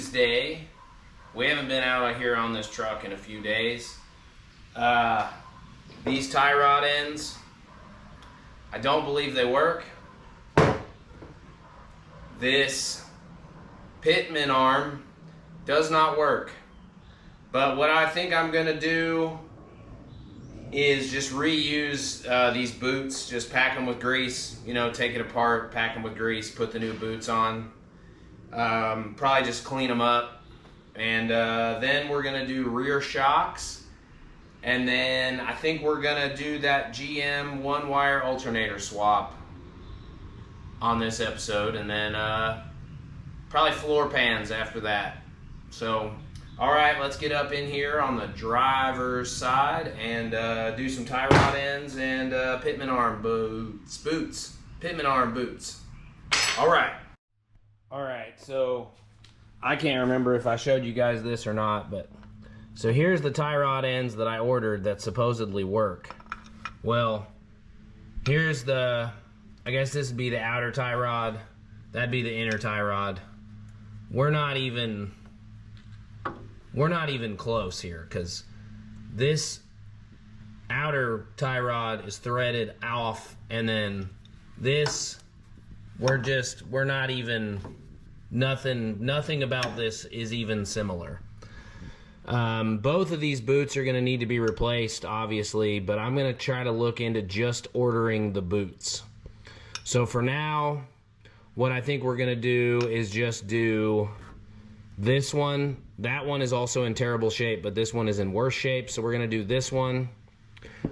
Tuesday. We haven't been out here on this truck in a few days. These tie rod ends, I don't believe they work. This pitman arm does not work. But what I think I'm gonna do is just reuse these boots, just pack them with grease, you know, take it apart, pack them with grease, put the new boots on. Probably just clean them up. And then we're gonna do rear shocks. And then I think we're gonna do that GM one wire alternator swap on this episode. And then probably floor pans after that. So, all right, let's get up in here on the driver's side and do some tie rod ends and pitman arm boots. Pitman arm boots. All right. All right, so I can't remember if I showed you guys this or not, but so here's the tie rod ends that I ordered that supposedly work. Well, here's the, I guess this would be the outer tie rod. That'd be the inner tie rod. We're not even close here, because this outer tie rod is threaded off, and then this, we're not even, nothing about this is even similar. Both of these boots are gonna need to be replaced, obviously, but I'm gonna try to look into just ordering the boots. So for now, what I think we're gonna do is just do this one. That one is also in terrible shape, but this one is in worse shape, so we're gonna do this one.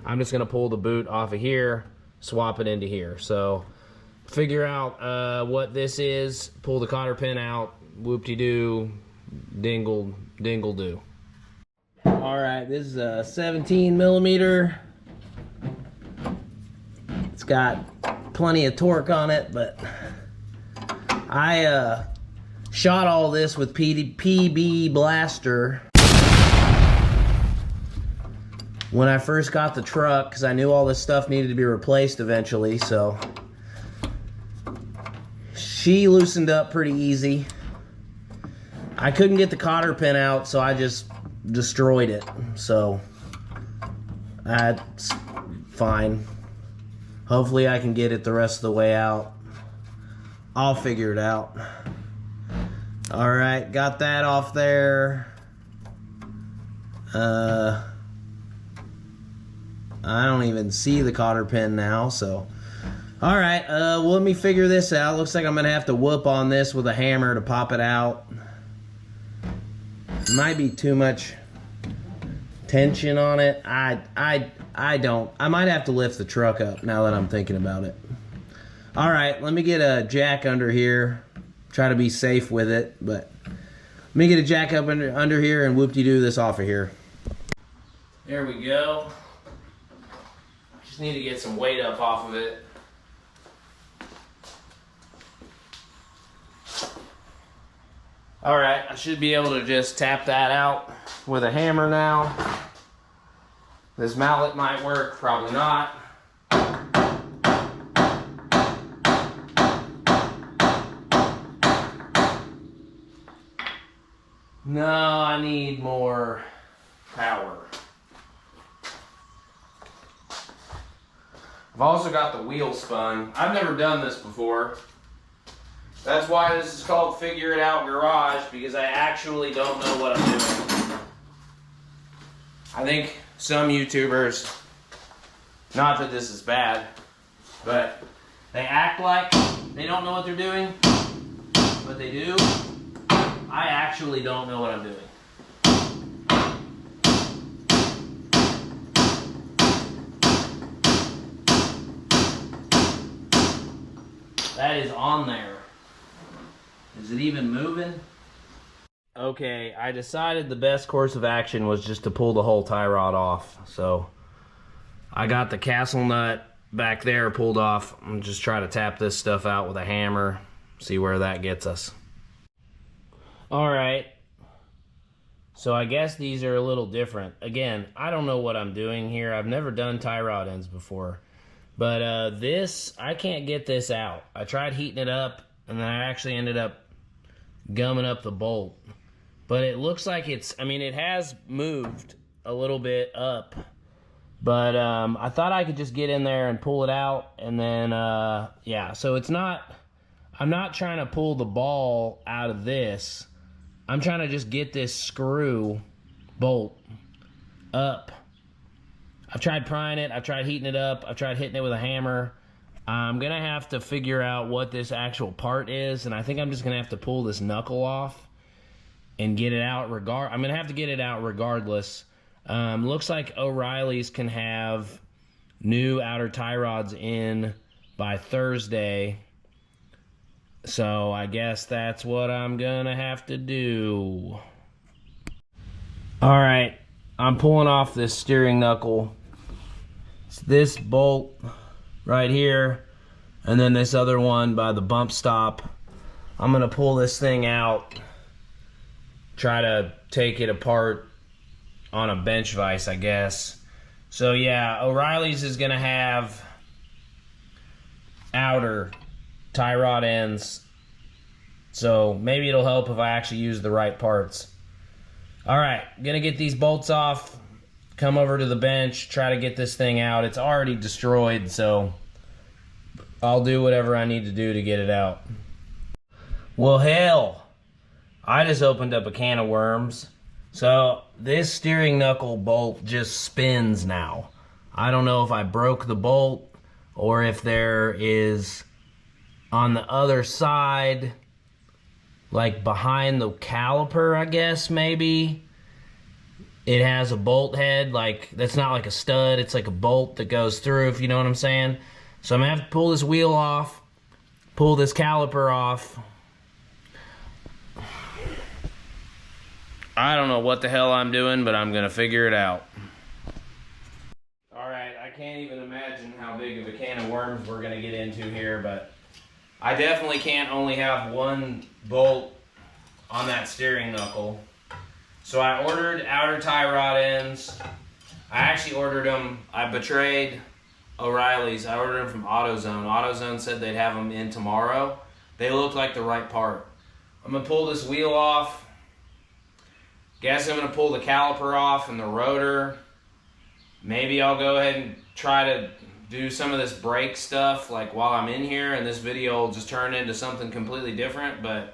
I'm just gonna pull the boot off of here, swap it into here. So figure out what this is, pull the cotter pin out, whoop-de-doo, dingle-do. All right, this is a 17 millimeter. It's got plenty of torque on it, but I shot all this with PB Blaster when I first got the truck, because I knew all this stuff needed to be replaced eventually, so she loosened up pretty easy. I couldn't get the cotter pin out, so I just destroyed it, so that's fine. Hopefully I can get it the rest of the way out. I'll figure it out. All right, got that off there. I don't even see the cotter pin now, so. All right, well, let me figure this out. Looks like I'm gonna have to whoop on this with a hammer to pop it out. Might be too much tension on it. I might have to lift the truck up now that I'm thinking about it. All right, let me get a jack under here. Try to be safe with it, but let me get a jack up under here and whoop-de-doo this off of here. There we go. Just need to get some weight up off of it. All right, I should be able to just tap that out with a hammer now. This mallet might work, probably not. No, I need more power. I've also got the wheel spun. I've never done this before. That's why this is called Figure It Out Garage, because I actually don't know what I'm doing. I think some YouTubers, not that this is bad, but they act like they don't know what they're doing, but they do. I actually don't know what I'm doing. That is on there. Is it even moving? Okay, I decided the best course of action was just to pull the whole tie rod off. So I got the castle nut back there pulled off. I'm just trying to tap this stuff out with a hammer, see where that gets us. All right, so I guess these are a little different. Again, I don't know what I'm doing here. I've never done tie rod ends before. But this, I can't get this out. I tried heating it up, and then I actually ended up gumming up the bolt. but it looks like it's, I mean, it has moved a little bit up, but I thought I could just get in there and pull it out, and then, yeah, so it's not, I'm not trying to pull the ball out of this. I'm trying to just get this screw bolt up. I've tried prying it, I've tried heating it up, I've tried hitting it with a hammer. I'm gonna have to figure out what this actual part is, and I think I'm just gonna have to pull this knuckle off and get it out. I'm gonna have to get it out regardless. Looks like O'Reilly's can have new outer tie rods in by Thursday, so I guess that's what I'm gonna have to do. All right, I'm pulling off this steering knuckle. It's this bolt right here, and then this other one by the bump stop. I'm gonna pull this thing out, try to take it apart on a bench vise, I guess. So yeah, O'Reilly's is gonna have outer tie rod ends, so maybe it'll help if I actually use the right parts. All right, gonna get these bolts off, come over to the bench, try to get this thing out. It's already destroyed, so I'll do whatever I need to do to get it out. Well, hell, I just opened up a can of worms. So this steering knuckle bolt just spins now. I don't know if I broke the bolt or if there is on the other side, like behind the caliper, I guess, maybe. It has a bolt head, like, that's not like a stud, it's like a bolt that goes through, if you know what I'm saying. So I'm gonna have to pull this wheel off, pull this caliper off. I don't know what the hell I'm doing, but I'm gonna figure it out. All right, I can't even imagine how big of a can of worms we're gonna get into here, but I definitely can't only have one bolt on that steering knuckle. So I ordered outer tie rod ends. I actually ordered them, I betrayed O'Reilly's. I ordered them from AutoZone. AutoZone said they'd have them in tomorrow. They look like the right part. I'm gonna pull this wheel off. Guess I'm gonna pull the caliper off and the rotor. Maybe I'll go ahead and try to do some of this brake stuff like while I'm in here, and this video will just turn into something completely different, but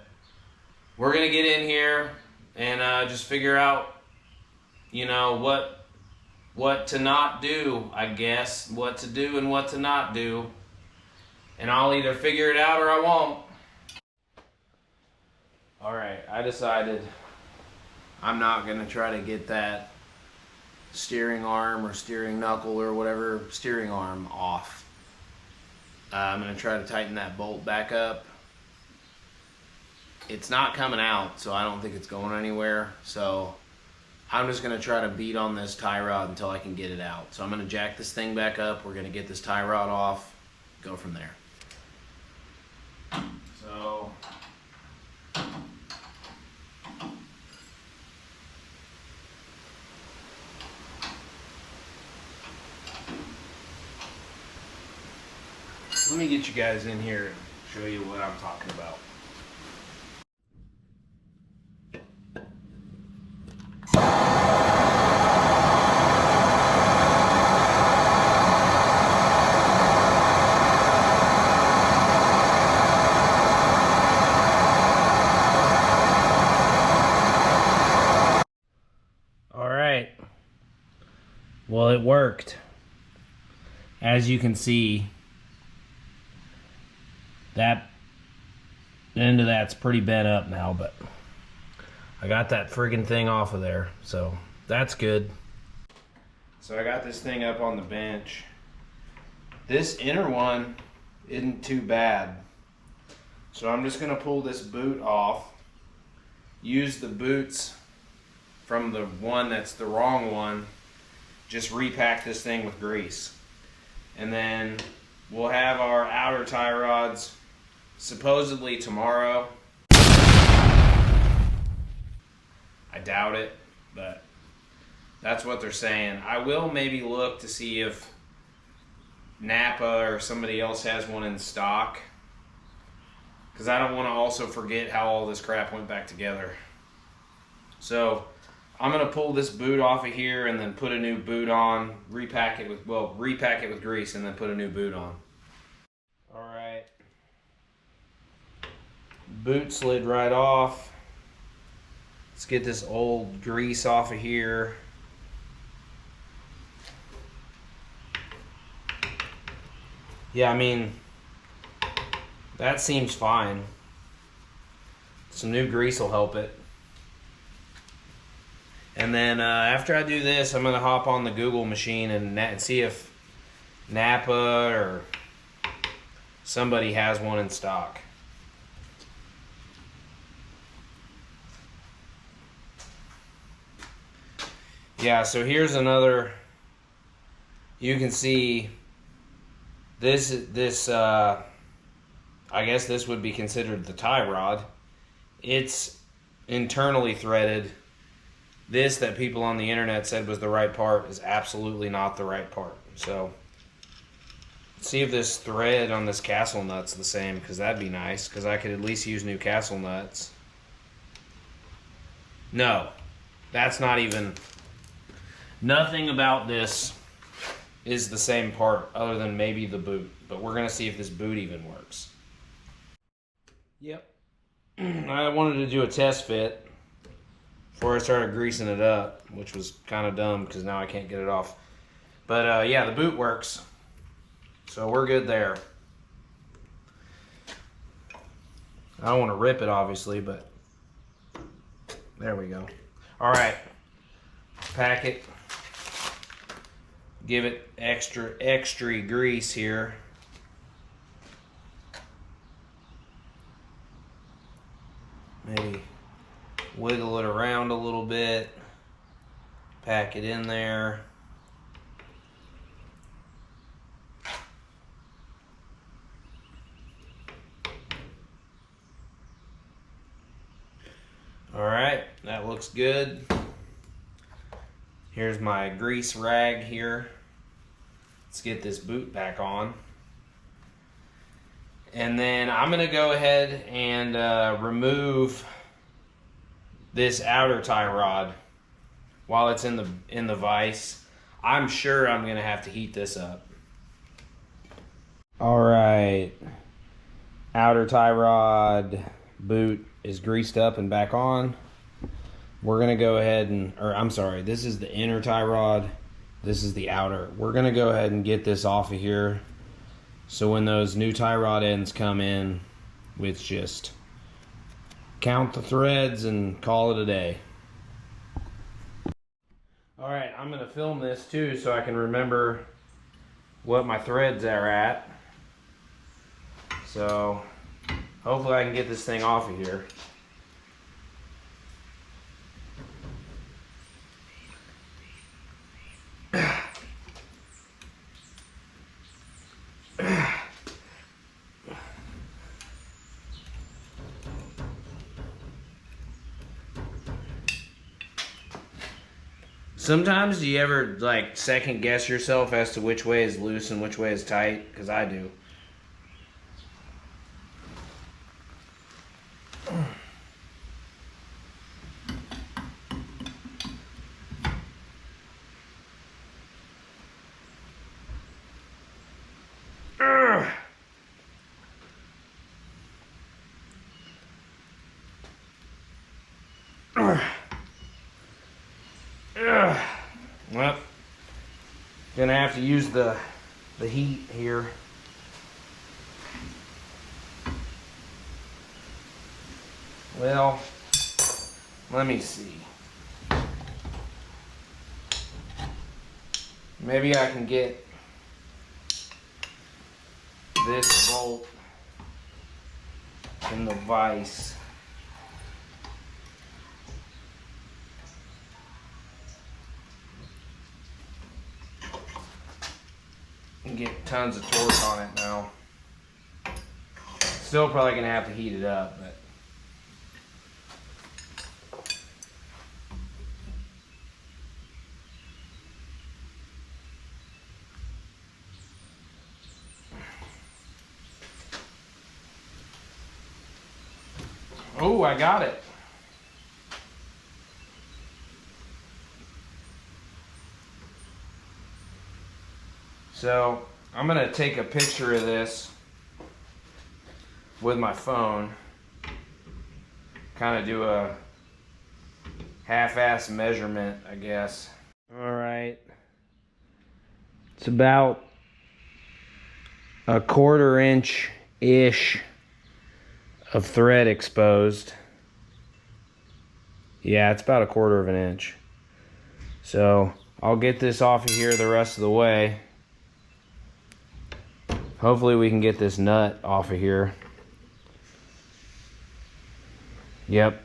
we're gonna get in here and just figure out, you know, what to not do, I guess, what to do and what to not do, and I'll either figure it out or I won't. All right, I decided I'm not gonna try to get that steering arm or steering knuckle or whatever, steering arm off. I'm gonna try to tighten that bolt back up. It's not coming out, so I don't think it's going anywhere. So I'm just gonna try to beat on this tie rod until I can get it out. So I'm gonna jack this thing back up. We're gonna get this tie rod off, go from there. So let me get you guys in here and show you what I'm talking about. All right. Well, it worked. As you can see, that end of that's pretty bent up now, but I got that friggin' thing off of there, so that's good. So I got this thing up on the bench. This inner one isn't too bad. So I'm just gonna pull this boot off, use the boots from the one that's the wrong one, just repack this thing with grease. And then we'll have our outer tie rods supposedly tomorrow. I doubt it, but that's what they're saying. I will maybe look to see if Napa or somebody else has one in stock, because I don't want to also forget how all this crap went back together. So I'm gonna pull this boot off of here and then put a new boot on, repack it with grease and then put a new boot on. All right, boot slid right off. Let's get this old grease off of here. Yeah, I mean, that seems fine. Some new grease will help it. And then after I do this, I'm going to hop on the Google machine and see if Napa or somebody has one in stock. Yeah, so here's another. You can see this I guess this would be considered the tie rod. It's internally threaded. This that people on the internet said was the right part is absolutely not the right part. So let's see if this thread on this castle nut's the same, because that'd be nice, because I could at least use new castle nuts. No, that's not even, nothing about this is the same part other than maybe the boot, but we're gonna see if this boot even works. Yep. I wanted to do a test fit before I started greasing it up, which was kind of dumb because now I can't get it off. But yeah, the boot works, so we're good there. I don't want to rip it obviously, but there we go. All right, pack it, give it extra grease here. Maybe wiggle it around a little bit, pack it in there. All right, that looks good. Here's my grease rag here. Let's get this boot back on. And then I'm gonna go ahead and remove this outer tie rod while it's in the vise. I'm sure I'm gonna have to heat this up. All right, outer tie rod boot is greased up and back on. We're gonna go ahead and, or I'm sorry, this is the inner tie rod, this is the outer. We're gonna go ahead and get this off of here, so when those new tie rod ends come in, it's just count the threads and call it a day. All right, I'm gonna film this too so I can remember what my threads are at. So hopefully I can get this thing off of here. Sometimes do you ever like second guess yourself as to which way is loose and which way is tight? Because I do. Well, gonna have to use the heat here. Well, let me see. Maybe I can get this bolt in the vise. And get tons of torque on it now. Still probably gonna have to heat it up, but oh, I got it. So I'm gonna take a picture of this with my phone, kind of do a half-ass measurement, I guess. All right, it's about a 1/4 inch-ish of thread exposed. Yeah, it's about a 1/4 of an inch. So I'll get this off of here the rest of the way. Hopefully we can get this nut off of here. Yep.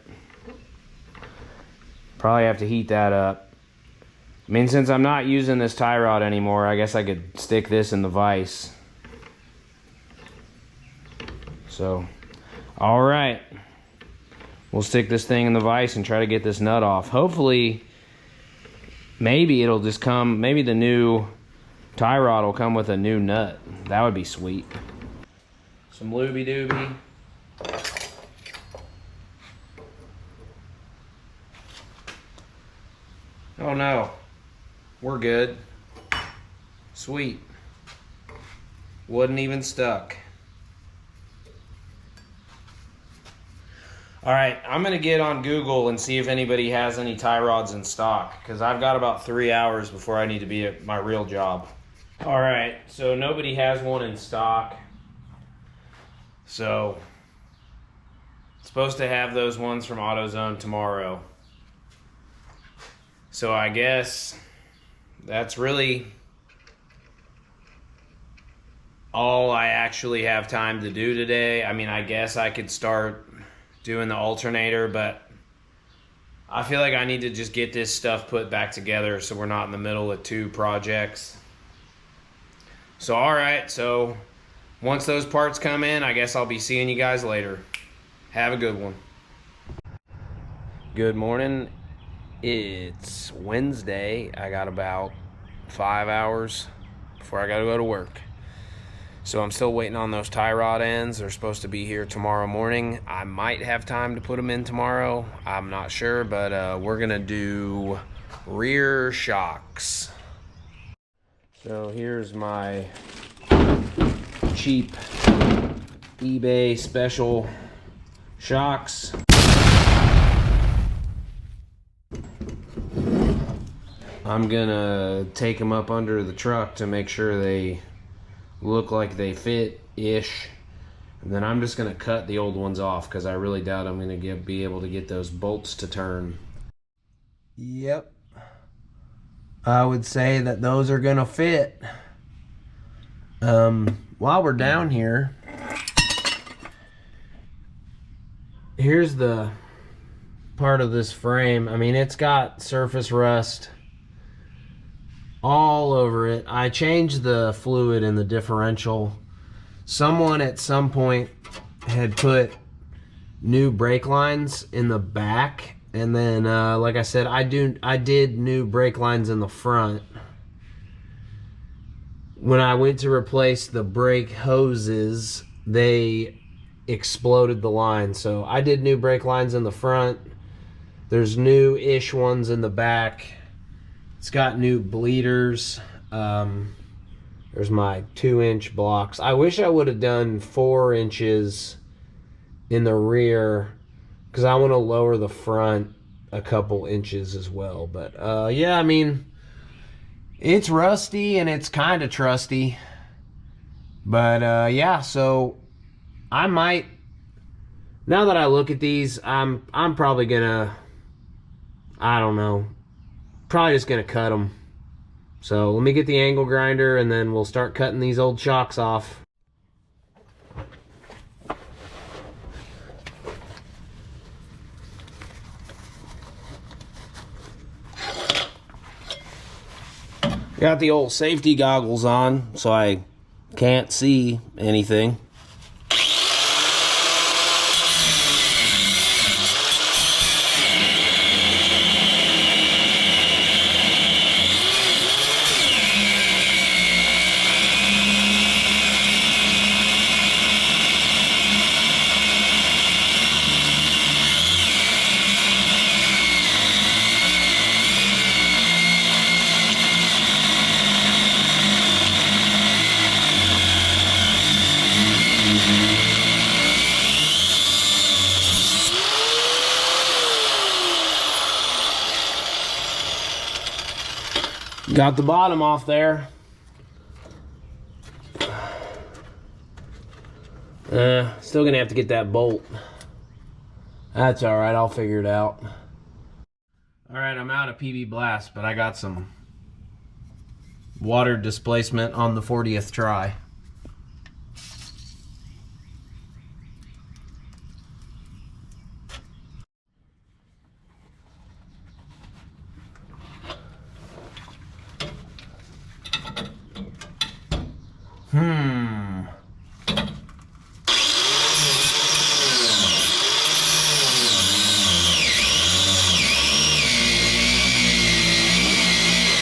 Probably have to heat that up. I mean, since I'm not using this tie rod anymore, I guess I could stick this in the vise. So, all right. We'll stick this thing in the vise and try to get this nut off. Hopefully, maybe it'll just come, maybe the new tie rod will come with a new nut. That would be sweet. Some looby dooby. Oh no, we're good. Sweet. Wasn't even stuck. All right, I'm gonna get on Google and see if anybody has any tie rods in stock, because I've got about 3 hours before I need to be at my real job. All right, so nobody has one in stock. So, supposed to have those ones from AutoZone tomorrow. So I guess that's really all I actually have time to do today. I mean, I guess I could start doing the alternator, but I feel like I need to just get this stuff put back together so we're not in the middle of 2 projects. So all right, so once those parts come in, I guess I'll be seeing you guys later. Have a good one. Good morning. It's Wednesday. I got about 5 hours before I gotta go to work. So I'm still waiting on those tie rod ends. They're supposed to be here tomorrow morning. I might have time to put them in tomorrow. I'm not sure, but we're gonna do rear shocks. So here's my cheap eBay special shocks. I'm gonna take them up under the truck to make sure they look like they fit-ish. And then I'm just gonna cut the old ones off because I really doubt I'm gonna be able to get those bolts to turn. Yep. I would say that those are gonna fit. While we're down here, here's the part of this frame. I mean, it's got surface rust all over it. I changed the fluid in the differential. Someone at some point had put new brake lines in the back, and then like I said, I did new brake lines in the front. When I went to replace the brake hoses, they exploded the line. So I did new brake lines in the front. There's new-ish ones in the back. It's got new bleeders. There's my 2-inch blocks. I wish I would have done 4 inches in the rear because I want to lower the front a couple inches as well. But yeah, I mean, it's rusty and it's kind of trusty. But yeah, so I might, now that I look at these, I'm probably gonna, I don't know, probably just gonna cut them. So let me get the angle grinder and then we'll start cutting these old shocks off. Got the old safety goggles on so I can't see anything. Got the bottom off there. Still gonna have to get that bolt. That's all right, I'll figure it out. All right, I'm out of PB Blast, but I got some water displacement on the 40th try.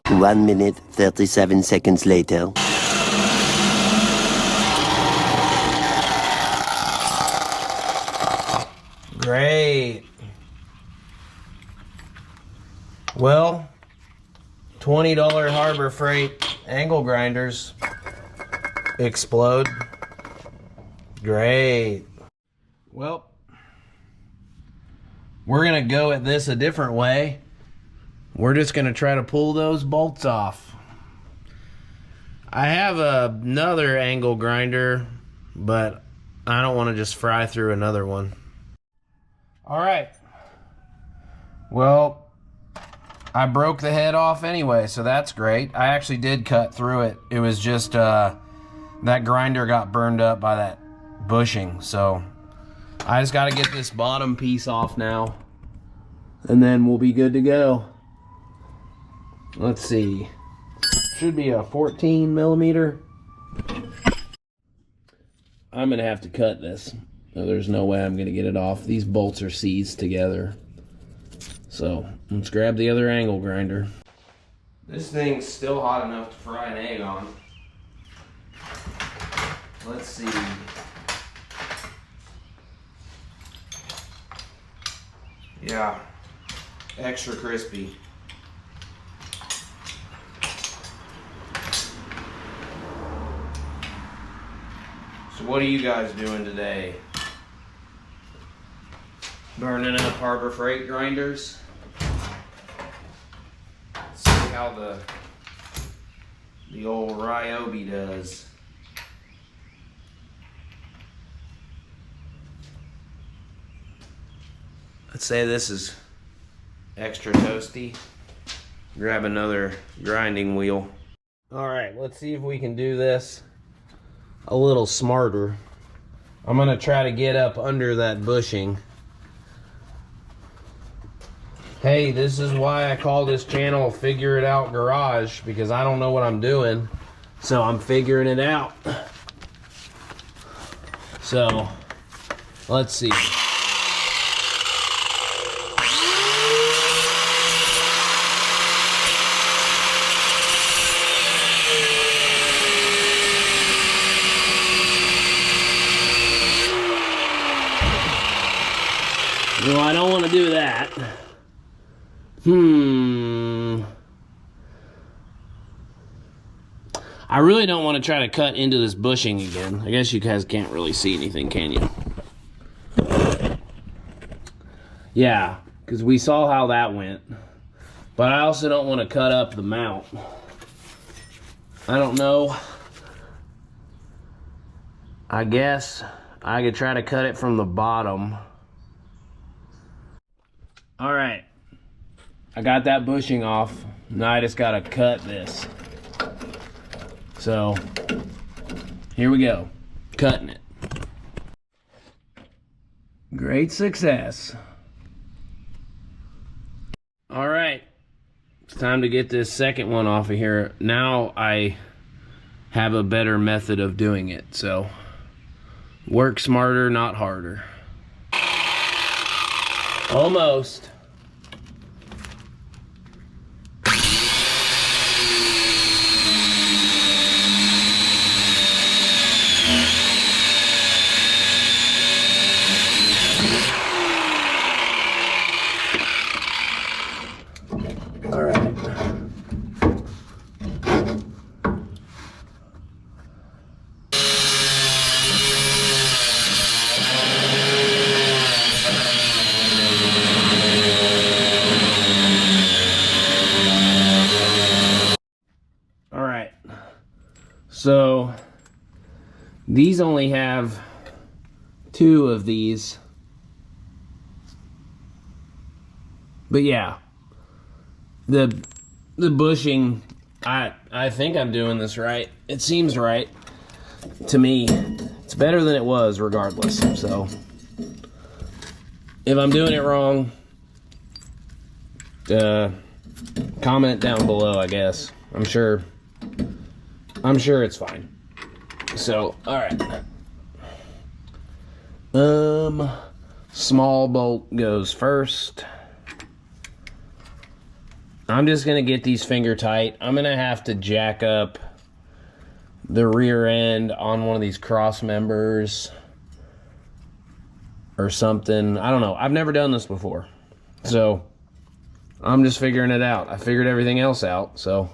One minute, 37 seconds later. Great. Well, $20 Harbor Freight angle grinders explode. Great. Well, we're gonna go at this a different way. We're just gonna try to pull those bolts off. I have another angle grinder, but I don't want to just fry through another one. All right. Well, I broke the head off anyway, so that's great. I actually did cut through it. It was just that grinder got burned up by that bushing, so I just got to get this bottom piece off now, and then we'll be good to go. Let's see. Should be a 14 millimeter. I'm gonna have to cut this. There's no way I'm gonna get it off. These bolts are seized together. So let's grab the other angle grinder. This thing's still hot enough to fry an egg on. Let's see. Yeah, extra crispy. So what are you guys doing today? Burning up Harbor Freight grinders? Let's see how the old Ryobi does. Let's say this is extra toasty. Grab another grinding wheel. All right, let's see if we can do this a little smarter. I'm gonna try to get up under that bushing. Hey, this is why I call this channel Figure It Out Garage, because I don't know what I'm doing, so I'm figuring it out. So, let's see. No, I don't want to do that. I really don't want to try to cut into this bushing again. I guess you guys can't really see anything, can you? Yeah, because we saw how that went. But I also don't want to cut up the mount. I don't know. I guess I could try to cut it from the bottom. All right, I got that bushing off. Now I just gotta cut this. So, here we go, cutting it. Great success. All right, it's time to get this second one off of here. Now I have a better method of doing it, so work smarter, not harder. Almost. All right. So these only have 2 of these. But yeah, the bushing, I think I'm doing this right. It seems right to me. It's better than it was regardless. So if I'm doing it wrong, comment down below, I guess. I'm sure it's fine. So, all right. Small bolt goes first. I'm just gonna get these finger tight. I'm gonna have to jack up the rear end on one of these cross members or something. I don't know. I've never done this before, so I'm just figuring it out. I figured everything else out, so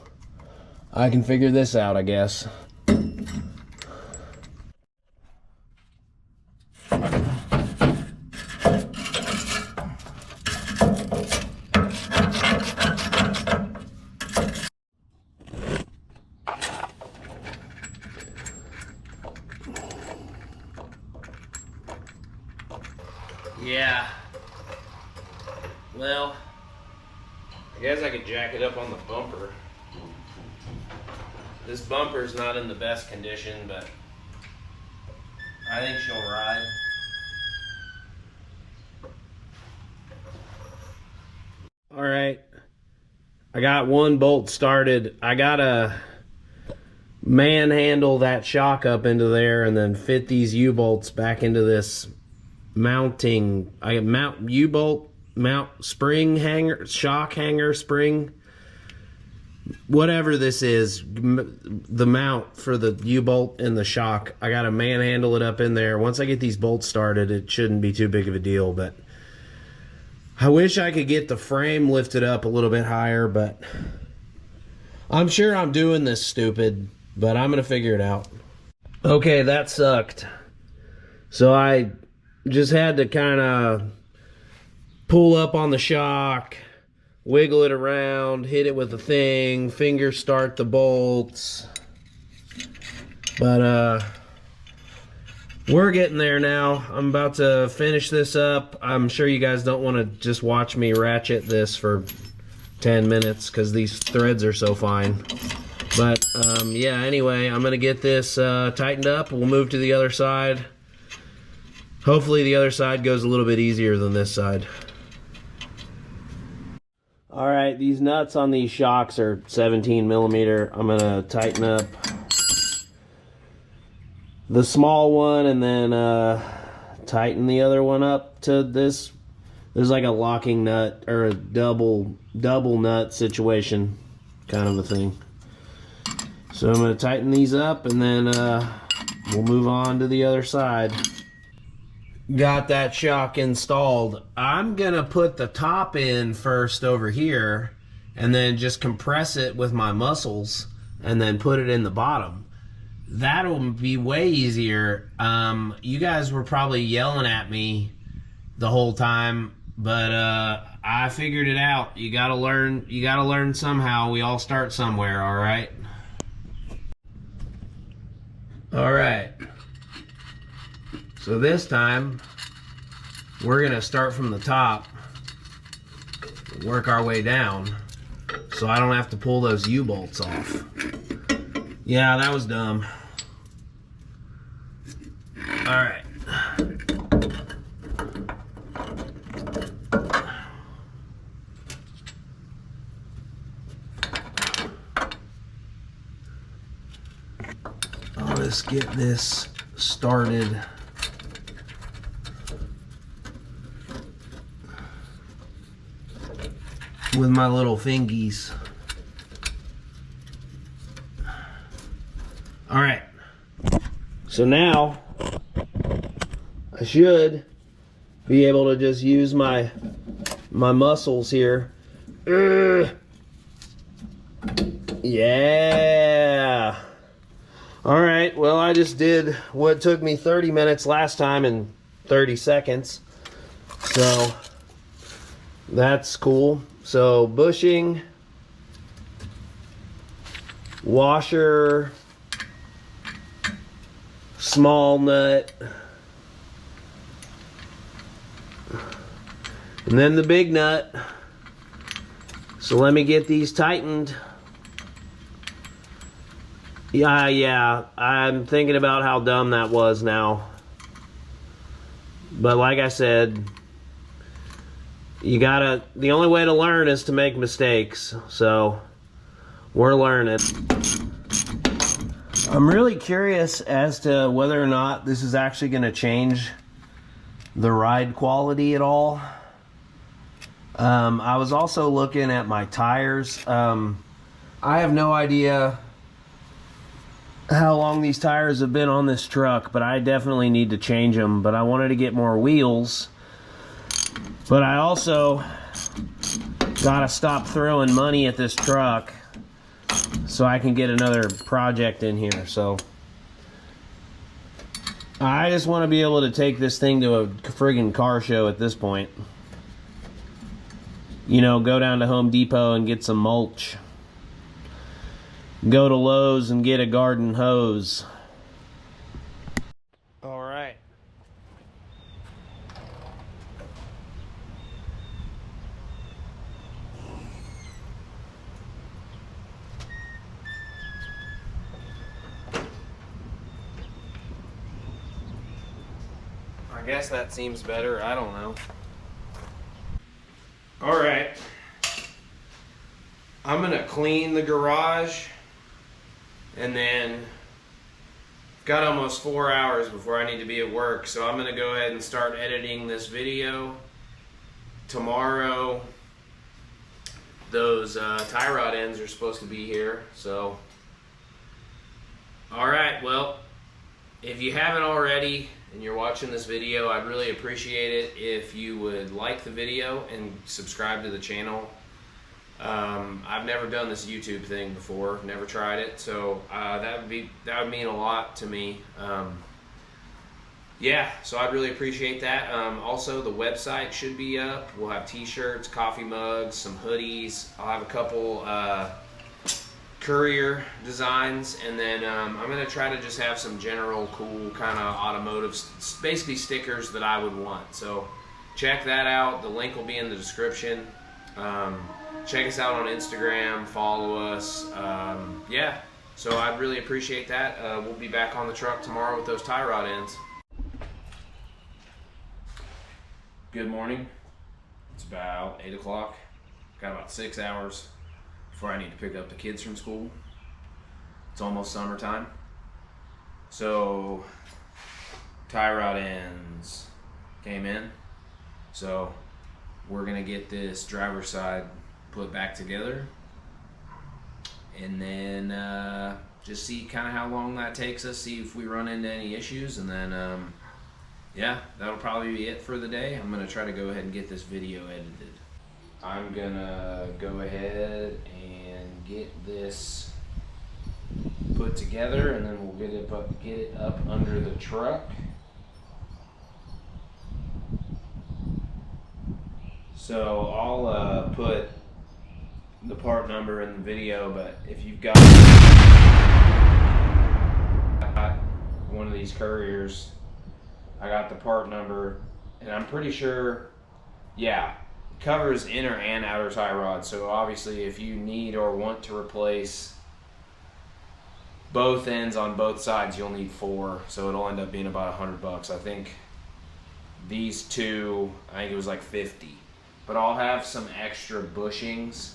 I can figure this out, I guess. Yeah. Well, I guess I could jack it up on the bumper. This bumper's not in the best condition, but I think she'll ride. All right. I got one bolt started. I gotta manhandle that shock up into there and then fit these U-bolts back into this mounting. I mount U-bolt, mount spring hanger, shock hanger, spring, whatever this is, the mount for the U-bolt and the shock. I gotta manhandle it up in there. Once I get these bolts started, it shouldn't be too big of a deal, but I wish I could get the frame lifted up a little bit higher, but I'm sure I'm doing this stupid, but I'm gonna figure it out. Okay, that sucked. So I just had to kind of pull up on the shock, wiggle it around, hit it with a thing, finger start the bolts. But we're getting there now. I'm about to finish this up. I'm sure you guys don't want to just watch me ratchet this for 10 minutes because these threads are so fine. But yeah, anyway, I'm gonna get this tightened up. We'll move to the other side. Hopefully the other side goes a little bit easier than this side. All right, these nuts on these shocks are 17 millimeter. I'm gonna tighten up the small one and then tighten the other one up to this. There's like a locking nut or a double nut situation kind of a thing. So I'm gonna tighten these up and then we'll move on to the other side. Got that shock installed. I'm gonna put the top in first over here and then just compress it with my muscles and then put it in the bottom. That'll be way easier. You guys were probably yelling at me the whole time, but I figured it out. You gotta learn somehow. We all start somewhere, all right? All right. So this time, we're gonna start from the top, work our way down, so I don't have to pull those U-bolts off. Yeah, that was dumb. All right. I'll just get this started. With my little fingies. All right. So now I should be able to just use my muscles here. Yeah. All right. Well, I just did what took me 30 minutes last time in 30 seconds. So that's cool. So bushing, washer, small nut, and then the big nut. So let me get these tightened. Yeah, I'm thinking about how dumb that was now. But like I said, the only way to learn is to make mistakes. So we're learning. I'm really curious as to whether or not this is actually going to change the ride quality at all. I was also looking at my tires. I have no idea how long these tires have been on this truck, but I definitely need to change them. But I wanted to get more wheels. But I also gotta stop throwing money at this truck so I can get another project in here. So I just want to be able to take this thing to a friggin' car show at this point. You know, go down to Home Depot and get some mulch. Go to Lowe's and get a garden hose. All right. I guess that seems better. I don't know. All right. I'm gonna clean the garage, and then got almost 4 hours before I need to be at work, so I'm gonna go ahead and start editing this video. Tomorrow, those tie rod ends are supposed to be here, so. All right, well, if you haven't already and you're watching this video, I'd really appreciate it if you would like the video and subscribe to the channel. I've never done this YouTube thing before, never tried it, so that would mean a lot to me. Yeah, so I'd really appreciate that. Also, the website should be up. We'll have t-shirts, coffee mugs, some hoodies. I'll have a couple courier designs, and then I'm going to try to just have some general cool kind of automotive, basically stickers that I would want. So check that out. The link will be in the description. Check us out on Instagram, follow us. Yeah, so I'd really appreciate that. We'll be back on the truck tomorrow with those tie rod ends. Good morning. It's about 8 o'clock. Got about 6 hours before I need to pick up the kids from school. It's almost summertime. So tie rod ends came in. So we're gonna get this driver's side put back together, and then just see kind of how long that takes us, see if we run into any issues, and then yeah, that'll probably be it for the day. I'm gonna try to go ahead and get this video edited. I'm gonna go ahead and get this put together, and then we'll get it up under the truck. So I'll put the part number in the video, but if you've got one of these couriers, I got the part number, and I'm pretty sure, yeah, it covers inner and outer tie rods. So obviously if you need or want to replace both ends on both sides, you'll need 4, so it'll end up being about $100. I think these two, I think it was like 50. But I'll have some extra bushings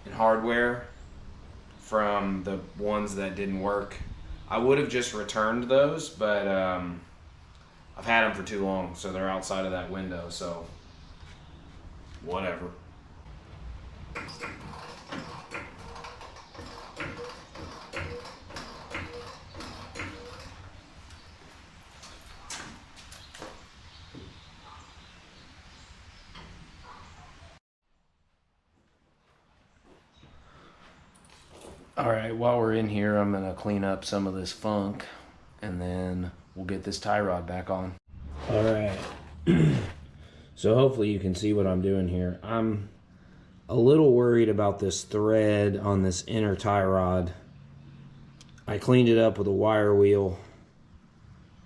and hardware from the ones that didn't work. I would have just returned those, but I've had them for too long, so they're outside of that window, so whatever. All right, while we're in here, I'm gonna clean up some of this funk, and then we'll get this tie rod back on. All right, so hopefully you can see what I'm doing here. I'm a little worried about this thread on this inner tie rod. I cleaned it up with a wire wheel,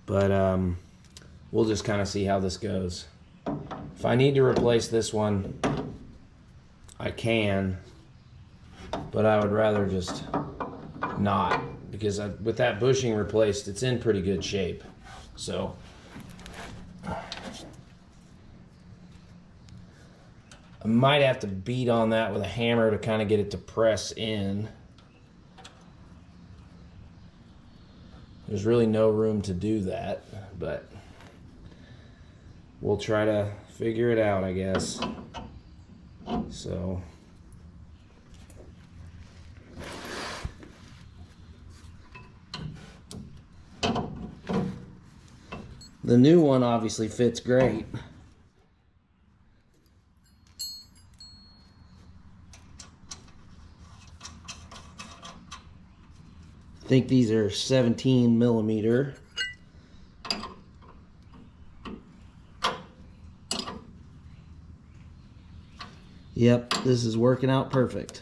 But we'll just kind of see how this goes. If I need to replace this one, I can, but I would rather just not, because with that bushing replaced, it's in pretty good shape. So I might have to beat on that with a hammer to kind of get it to press in. There's really no room to do that, but we'll try to figure it out, I guess. So the new one obviously fits great. I think these are 17 millimeter. Yep, this is working out perfect.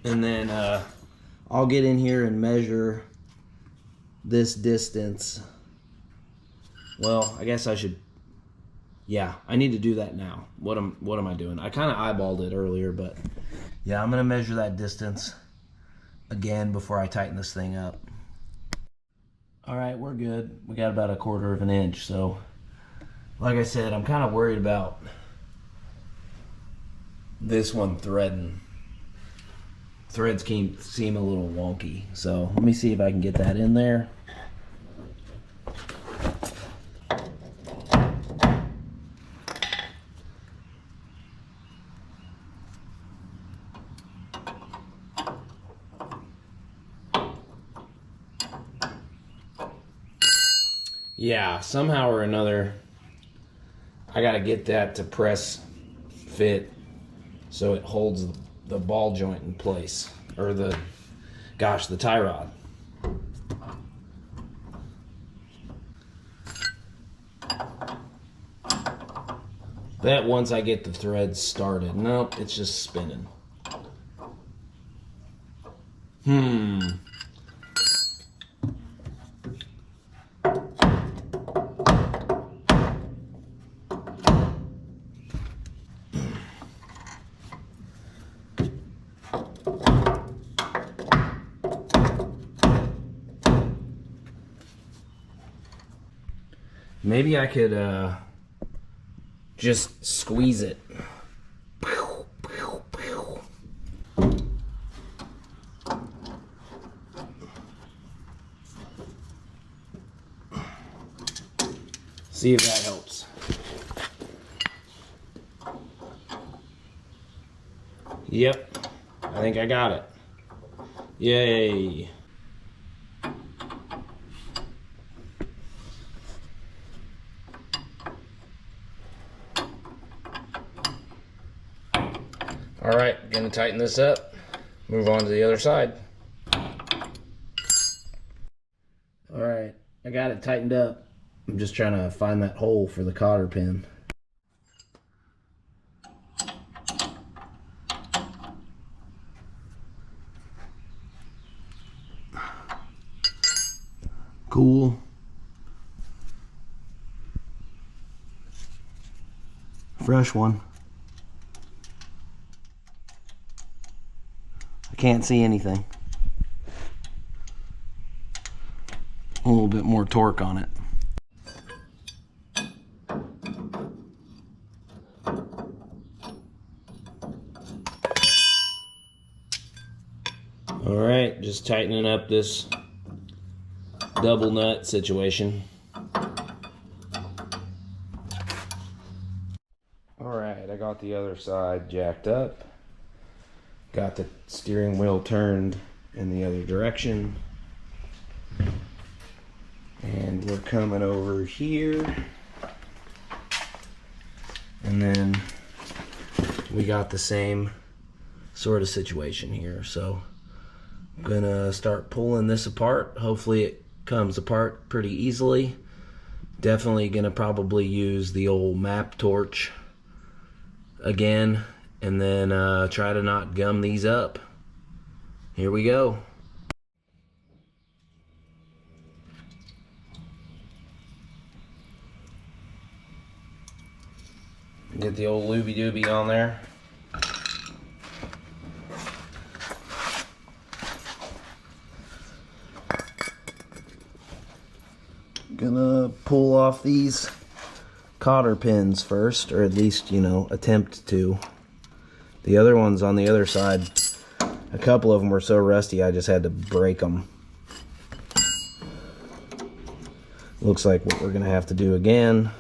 And then I'll get in here and measure this distance. Well, I guess I should. Yeah, I need to do that now. What am I doing? I kind of eyeballed it earlier, but yeah, I'm gonna measure that distance again before I tighten this thing up. All right, we're good. We got about 1/4 of an inch. So, like I said, I'm kind of worried about this one threading. Threads seem a little wonky. So let me see if I can get that in there. Yeah, somehow or another, I gotta get that to press fit so it holds the ball joint in place, or the tie rod. Bet once I get the threads started. Nope, it's just spinning. Maybe I could just squeeze it. See if that helps. Yep, I think I got it. Yay. All right, gonna tighten this up, move on to the other side. All right, I got it tightened up. I'm just trying to find that hole for the cotter pin. Cool. Fresh one. Can't see anything. A little bit more torque on it. All right, just tightening up this double nut situation. All right, I got the other side jacked up. Got the steering wheel turned in the other direction. And we're coming over here. And then we got the same sort of situation here. So I'm gonna start pulling this apart. Hopefully it comes apart pretty easily. Definitely gonna probably use the old map torch again, and then try to not gum these up. Here we go. Get the old looby dooby on there. Gonna pull off these cotter pins first, or at least, you know, attempt to. The other ones on the other side, a couple of them were so rusty I just had to break them. Looks like what we're gonna have to do again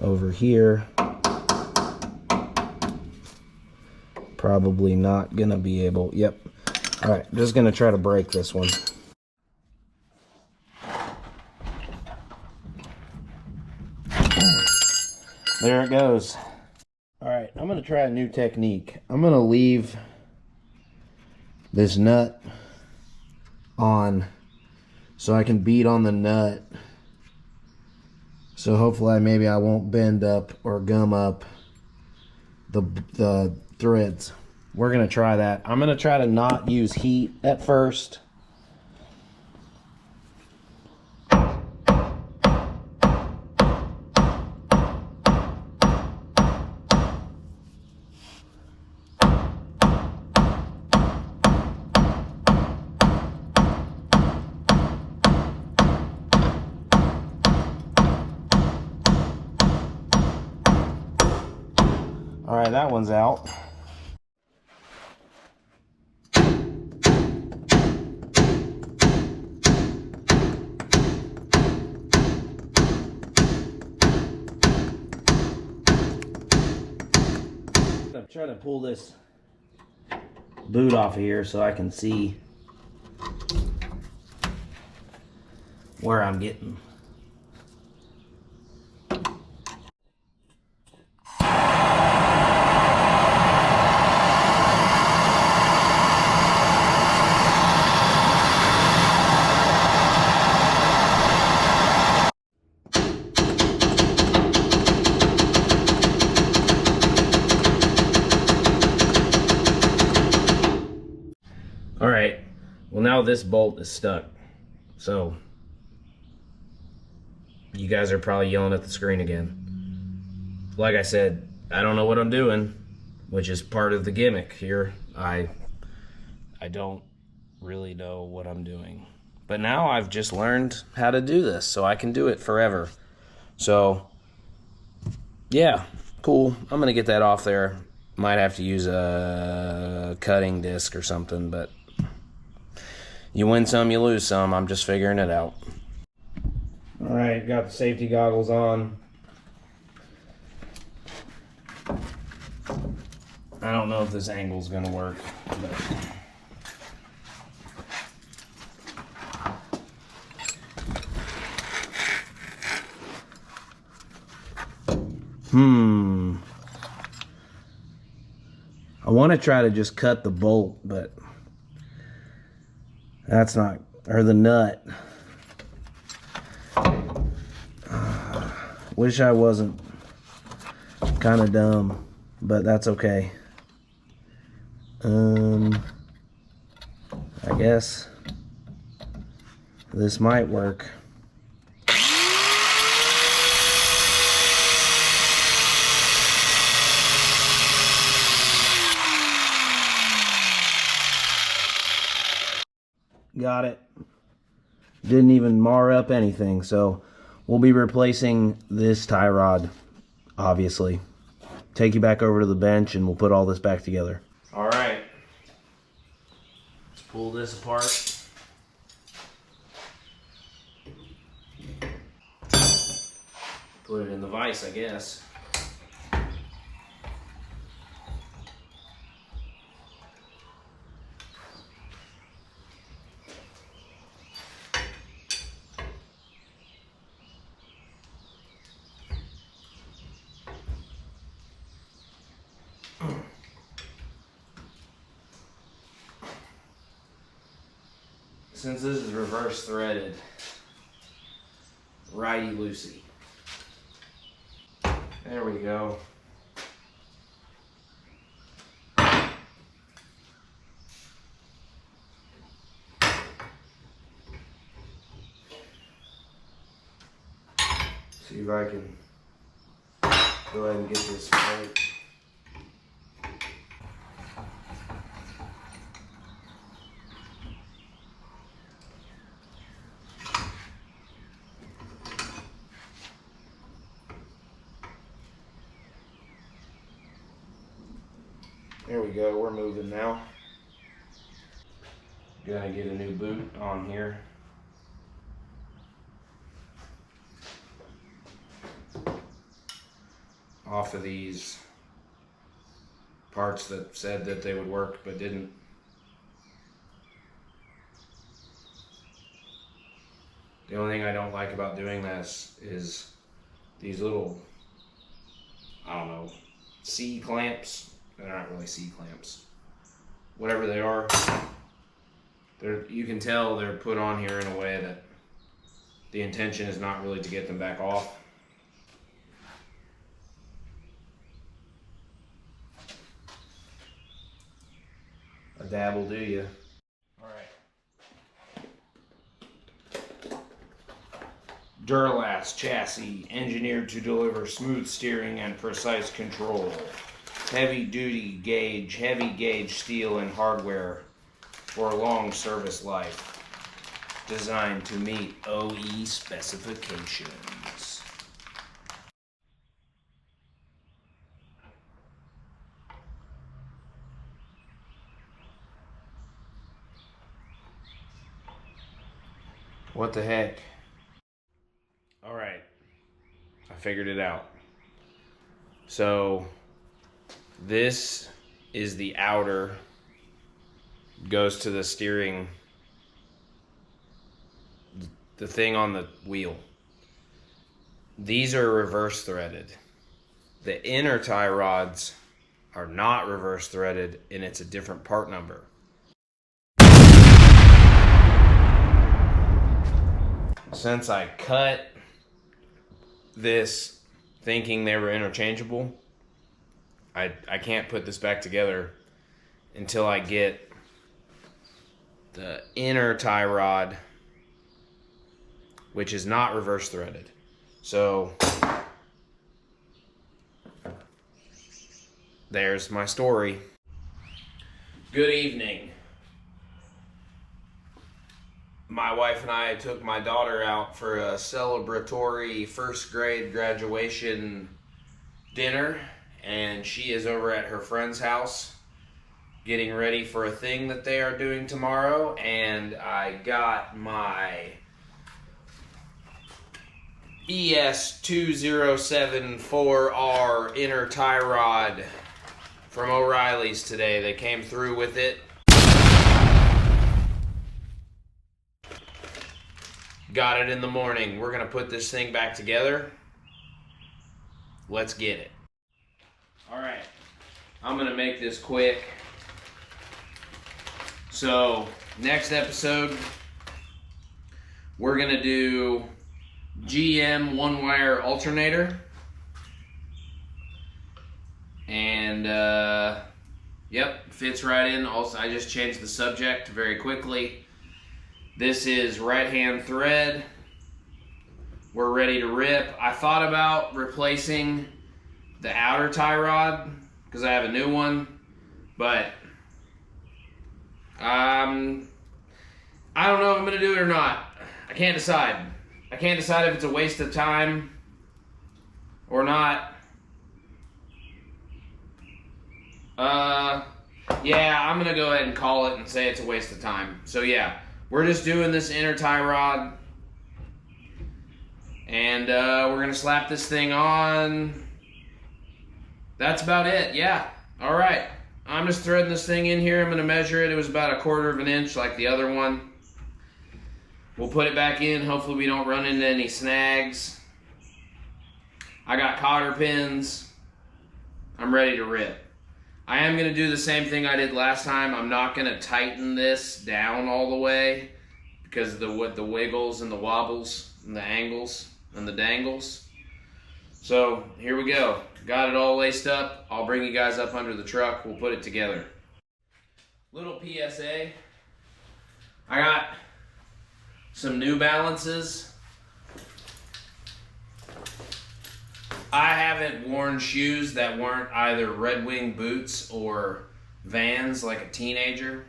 over here. Probably not gonna be able, yep. All right, just gonna try to break this one. There it goes. All right, I'm gonna try a new technique. I'm gonna leave this nut on so I can beat on the nut. So hopefully maybe I won't bend up or gum up the threads. We're gonna try that. I'm gonna try to not use heat at first. All right, that one's out. I'm trying to pull this boot off of here so I can see where I'm getting. All right, well now this bolt is stuck. So you guys are probably yelling at the screen again. Like I said, I don't know what I'm doing, which is part of the gimmick here. I don't really know what I'm doing. But now I've just learned how to do this, so I can do it forever. So yeah, cool. I'm gonna get that off there. Might have to use a cutting disc or something, but you win some, you lose some. I'm just figuring it out. All right, got the safety goggles on. I don't know if this angle's gonna work, but I want to try to just cut the bolt, but that's not, or the nut. Wish I wasn't. Kind of dumb, but that's okay. I guess this might work. Got it. Didn't even mar up anything, so we'll be replacing this tie rod, obviously. Take you back over to the bench and we'll put all this back together. All right. Let's pull this apart. Put it in the vise, I guess. Since this is reverse threaded, righty-loosey. There we go. See if I can Go ahead and get this right. There we go, we're moving now. Gonna get a new boot on here. Off of these parts that said that they would work but didn't. The only thing I don't like about doing this is these little, I don't know, C clamps. They're not really C clamps. Whatever they are, you can tell they're put on here in a way that the intention is not really to get them back off. A dab will do you. Alright. Duralast chassis, engineered to deliver smooth steering and precise control. Heavy duty gauge, heavy gauge steel and hardware for a long service life. Designed to meet OE specifications. What the heck? All right, I figured it out. So this is the outer, goes to the steering, the thing on the wheel. These are reverse threaded. The inner tie rods are not reverse threaded, and it's a different part number. Since I cut this thinking they were interchangeable, I can't put this back together until I get the inner tie rod, which is not reverse threaded. So there's my story. Good evening. My wife and I took my daughter out for a celebratory first grade graduation dinner, and she is over at her friend's house getting ready for a thing that they are doing tomorrow. And I got my ES2074R inner tie rod from O'Reilly's today. They came through with it. Got it in the morning. We're gonna put this thing back together. Let's get it. All right, I'm gonna make this quick. So next episode, we're gonna do GM one wire alternator. And yep, fits right in. Also, I just changed the subject very quickly. This is right-hand thread. We're ready to rip. I thought about replacing the outer tie rod because I have a new one, but I don't know if I'm gonna do it or not. I can't decide. I can't decide if it's a waste of time or not. Yeah, I'm gonna go ahead and call it and say it's a waste of time. So yeah, we're just doing this inner tie rod, and we're gonna slap this thing on. That's about it, yeah. All right, I'm just threading this thing in here. I'm gonna measure it. It was about 1/4 of an inch like the other one. We'll put it back in. Hopefully we don't run into any snags. I got cotter pins. I'm ready to rip. I am going to do the same thing I did last time. I'm not going to tighten this down all the way because of the wiggles and the wobbles and the angles and the dangles. So here we go. Got it all laced up. I'll bring you guys up under the truck. We'll put it together. Little PSA. I got some New Balances. I haven't worn shoes that weren't either Red Wing boots or Vans like a teenager.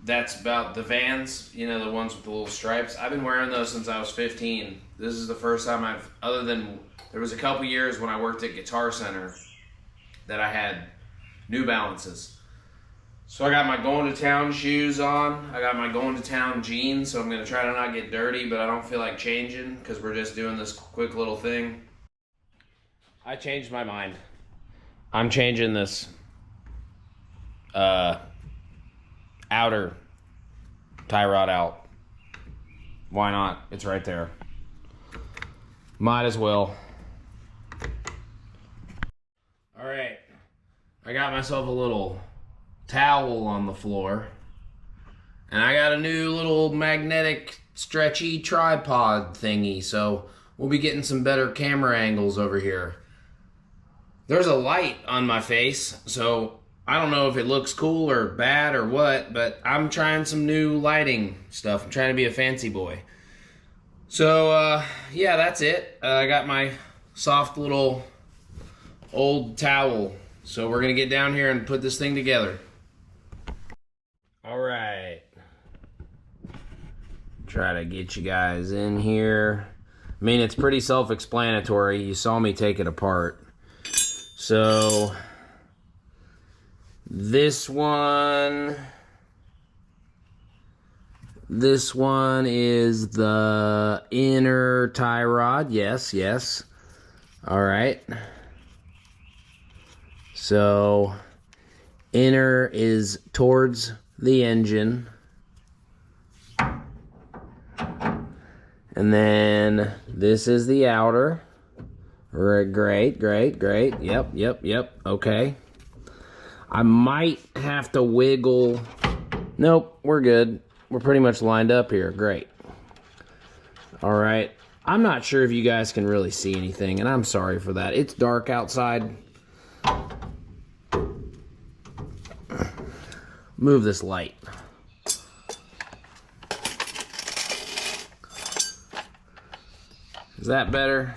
That's about the Vans, you know, the ones with the little stripes. I've been wearing those since I was 15. This is the first time other than, there was a couple years when I worked at Guitar Center that I had New Balances. So I got my going to town shoes on. I got my going to town jeans, so I'm gonna try to not get dirty, but I don't feel like changing because we're just doing this quick little thing. I changed my mind. I'm changing this outer tie rod out. Why not? It's right there. Might as well. All right, I got myself a little towel on the floor, and I got a new little magnetic stretchy tripod thingy, so we'll be getting some better camera angles over here. There's a light on my face, so I don't know if it looks cool or bad or what, but I'm trying some new lighting stuff. I'm trying to be a fancy boy. So, yeah, that's it. I got my soft little old towel. So we're going to get down here and put this thing together. All right. Try to get you guys in here. I mean, it's pretty self-explanatory. You saw me take it apart. So this one is the inner tie rod. Yes, yes. All right. So inner is towards the engine. And then this is the outer. Great, great, great. Yep. Okay. I might have to wiggle. Nope, we're good. We're pretty much lined up here. Great. All right. I'm not sure if you guys can really see anything, and I'm sorry for that. It's dark outside. Move this light. Is that better?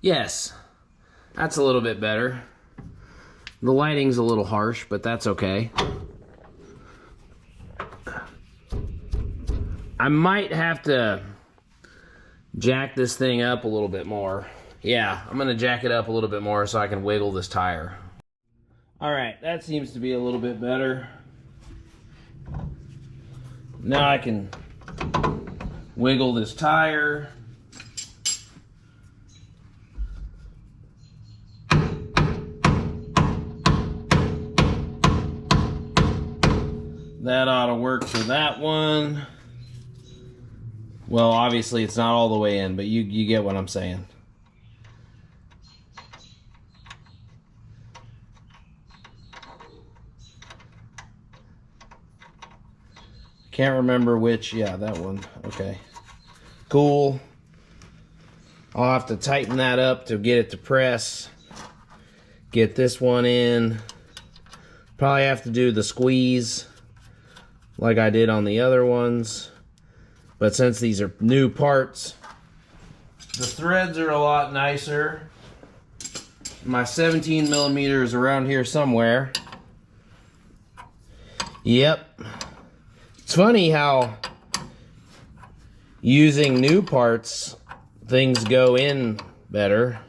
Yes. That's a little bit better. The lighting's a little harsh, but that's okay. I might have to jack this thing up a little bit more. Yeah, I'm gonna jack it up a little bit more so I can wiggle this tire. All right, that seems to be a little bit better. Now I can wiggle this tire. That ought to work for that one. Well, obviously it's not all the way in, but you get what I'm saying. Can't remember which. Yeah, that one. Okay. Cool. I'll have to tighten that up to get it to press. Get this one in. Probably have to do the squeeze like I did on the other ones. But since these are new parts, the threads are a lot nicer. My 17 millimeter is around here somewhere. Yep. It's funny how using new parts, things go in better.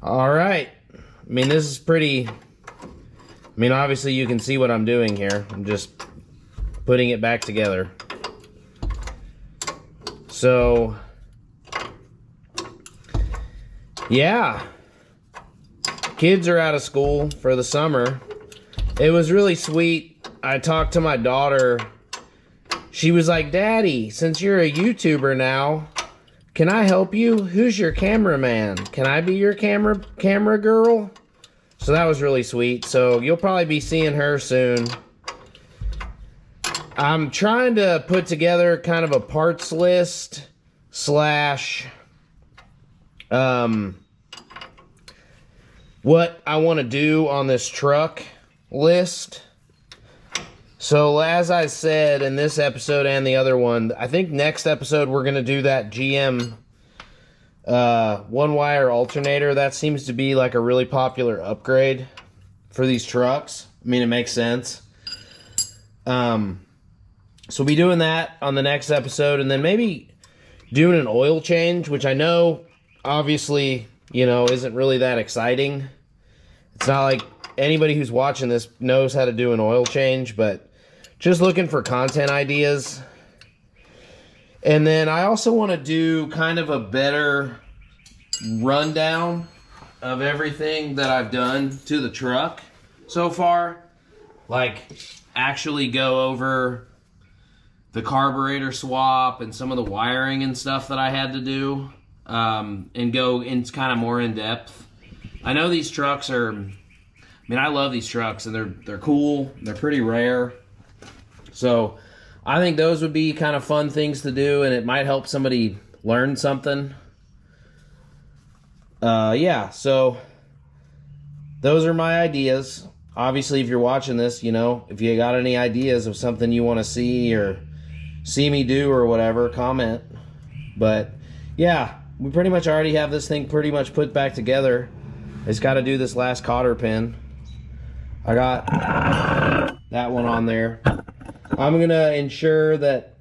All right. I mean, this is pretty... I mean, obviously you can see what I'm doing here. I'm just putting it back together. So, yeah. Kids are out of school for the summer. It was really sweet. I talked to my daughter. She was like, "Daddy, since you're a YouTuber now, can I help you? Who's your cameraman? Can I be your camera girl?" So that was really sweet. So you'll probably be seeing her soon. I'm trying to put together kind of a parts list slash what I want to do on this truck list. So as I said in this episode and the other one, I think next episode we're going to do that GM one-wire alternator. That seems to be like a really popular upgrade for these trucks. I mean, it makes sense. So we'll be doing that on the next episode, and then maybe doing an oil change, which I know, obviously, you know, isn't really that exciting. It's not like anybody who's watching this knows how to do an oil change, but just looking for content ideas. And then I also want to do kind of a better rundown of everything that I've done to the truck so far. Like, actually go over the carburetor swap and some of the wiring and stuff that I had to do, and go in kind of more in depth. I know these trucks are, I mean, I love these trucks, and they're cool. They're pretty rare. So I think those would be kind of fun things to do, and it might help somebody learn something. Yeah, so those are my ideas. Obviously, if you're watching this, you know, if you got any ideas of something you want to see or see me do or whatever, comment. But yeah, we pretty much already have this thing pretty much put back together. It's got to do this last cotter pin. I got that one on there. I'm going to ensure that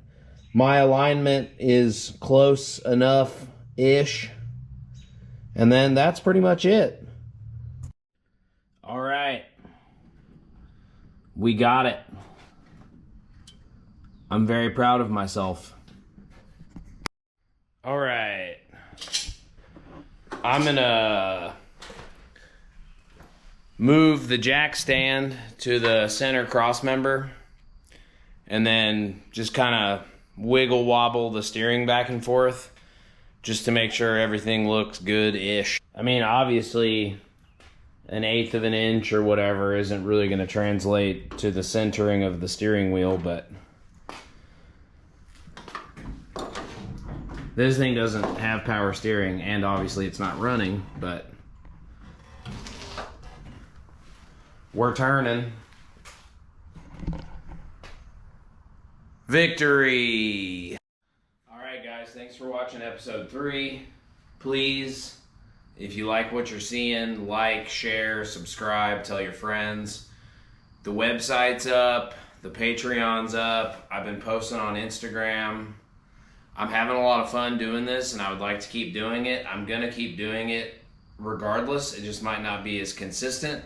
my alignment is close enough-ish. And then that's pretty much it. All right. We got it. I'm very proud of myself. All right. I'm going to move the jack stand to the center cross member, and then just kind of wiggle wobble the steering back and forth just to make sure everything looks good-ish. I mean, obviously, 1/8 of an inch or whatever isn't really going to translate to the centering of the steering wheel, but this thing doesn't have power steering, and obviously it's not running, but we're turning. Victory! Alright guys, thanks for watching episode 3. Please, if you like what you're seeing, like, share, subscribe, tell your friends. The website's up, the Patreon's up, I've been posting on Instagram. I'm having a lot of fun doing this, and I would like to keep doing it. I'm going to keep doing it regardless. It just might not be as consistent.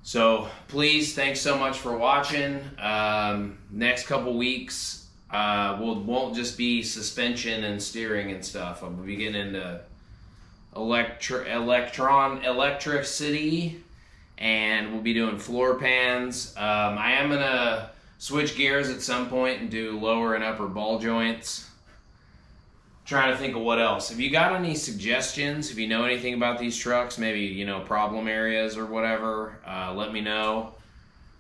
So please, thanks so much for watching. Next couple weeks won't just be suspension and steering and stuff. I'll be getting into electricity, and we'll be doing floor pans. I am gonna switch gears at some point and do lower and upper ball joints. Trying to think of what else. If you got any suggestions, if you know anything about these trucks, maybe, you know, problem areas or whatever, let me know.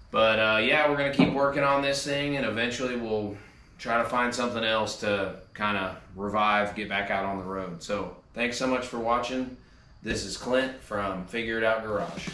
But yeah, we're gonna keep working on this thing, and eventually we'll try to find something else to kind of revive, get back out on the road. So thanks so much for watching. This is Clint from Figure It Out Garage.